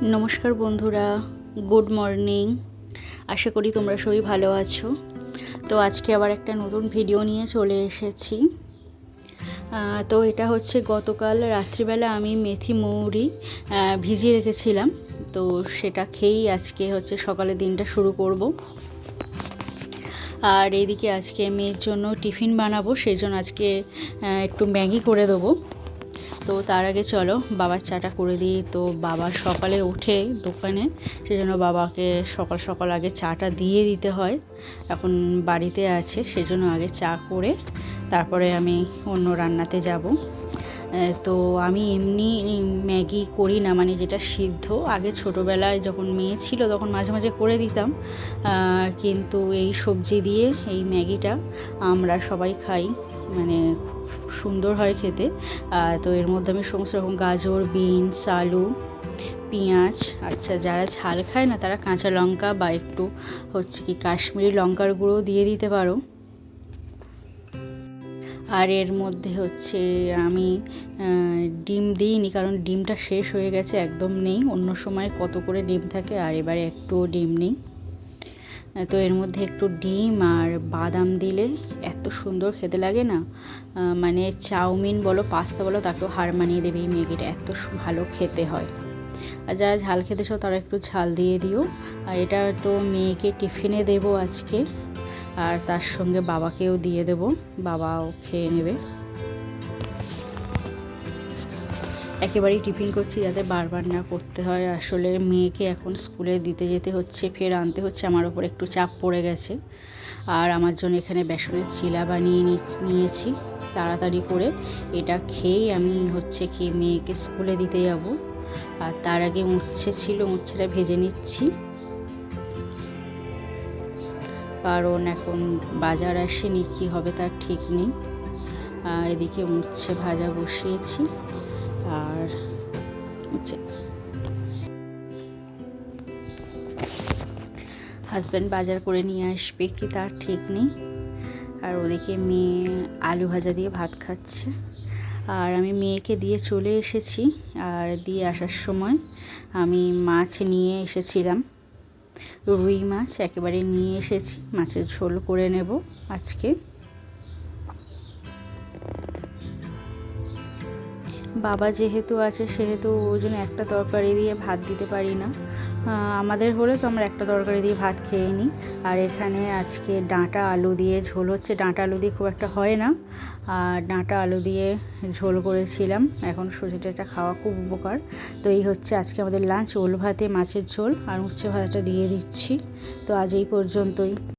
নমস্কার বন্ধুরা, good morning. আশা করি তোমরা সবাই ভালো আছো। তো আজকে আবার একটা নতুন ভিডিও নিয়ে চলে এসেছি। তো এটা হচ্ছে গতকাল রাত্রিবেলা আমি মেথি মৌরি ভিজিয়ে রেখেছিলাম। তো সেটা খেয়েই আজকে হচ্ছে সকালে দিনটা শুরু করব। আর এইদিকে আজকে মেয়ের জন্য টিফিন বানাবো, সেই জন্য আজকে একটু ম্যাগি করে দেবো। তো তার আগে চলো বাবার চাটা করে দিই। তো বাবা সকালে উঠে দোকানে, সেজন্য বাবাকে সকাল সকাল আগে চাটা দিয়ে দিতে হয়। এখন বাড়িতে আছে, সেজন্য আগে চা করে তারপরে আমি অন্য রান্নাতে যাব। তো আমি এমনি ম্যাগি করি না, মানে যেটা সিদ্ধ। আগে ছোটোবেলায় যখন মেয়ে ছিল তখন মাঝে মাঝে করে দিতাম, কিন্তু এই সবজি দিয়ে এই ম্যাগিটা আমরা সবাই খাই, মানে সুন্দর হয় খেতে। তো এর মধ্যে আমি সমস্ত রকম গাজর, বিনস, আলু, পেঁয়াজ, আচ্ছা যারা ঝাল খায় না তারা কাঁচা লঙ্কা বা একটু হচ্ছে কি কাশ্মীরি লঙ্কার গুঁড়ো দিয়ে দিতে পারো। আর এর মধ্যে হচ্ছে আমি ডিম দিইনি, কারণ ডিমটা শেষ হয়ে গেছে, একদম নেই। অন্য সময় কত করে ডিম থাকে, আর এবারে একটুও ডিম নেই। তো এর মধ্যে একটু ডিম আর বাদাম দিলে এত সুন্দর খেতে লাগে না, মানে চাউমিন বলো পাস্তা বলো তাকেও হার মানিয়ে দেবে এই ম্যাগিটা, এত ভালো খেতে হয়। আর যারা ঝাল খেতে চাও তারা একটু ঝাল দিয়ে দিও। আর এটা তো মেয়েকে টিফিনে দেবো আজকে, আর তার সঙ্গে বাবাকেও দিয়ে দেবো, বাবাও খেয়ে নেবে। একেবারেই টিফিন করছি যাতে বারবার না করতে হয়। আসলে মেয়েকে এখন স্কুলে দিতে যেতে হচ্ছে, ফের আনতে হচ্ছে, আমার ওপর একটু চাপ পড়ে গেছে। আর আমার জন্য এখানে বেসনের চিলা বানিয়ে নিয়েছি তাড়াতাড়ি করে। এটা খেয়েই আমি হচ্ছে কি মেয়েকে স্কুলে দিতে যাব। আর তার আগে উচ্ছে ছিল, উচ্ছেটা ভেজে নিচ্ছি, কারণ এখন বাজার আসেনি, কী হবে তার ঠিক নেই। এদিকে উচ্ছে ভাজা বসিয়েছি। আর হচ্ছে হাজব্যান্ড বাজার করে নিয়ে আসবে কি তার ঠিক নেই। আর ওদিকে মেয়ে আলু ভাজা দিয়ে ভাত খাচ্ছে। আর আমি মেয়েকে দিয়ে চলে এসেছি। আর দিয়ে আসার সময় আমি মাছ নিয়ে এসেছিলাম, রুই মাছ একেবারে নিয়ে এসেছি, মাছের ঝোল করে নেব আজকে। বাবা যেহেতু আছে সেহেতু ওই জন্য একটা তরকারি দিয়ে ভাত দিতে পারি না। আমাদের হলে তো আমরা একটা তরকারি দিয়ে ভাত খেয়ে নিই। আর এখানে আজকে ডাঁটা আলু দিয়ে ঝোল হচ্ছে। ডাঁটা আলু দিয়ে খুব একটা হয় না, আর ডাঁটা আলু দিয়ে ঝোল করেছিলাম। এখন সজনেটা খাওয়া খুব উপকার। তো এই হচ্ছে আজকে আমাদের লাঞ্চ, ওল ভাতে মাছের ঝোল আর উচ্ছে ভাজাটা দিয়ে দিচ্ছি। তো আজ এই পর্যন্তই।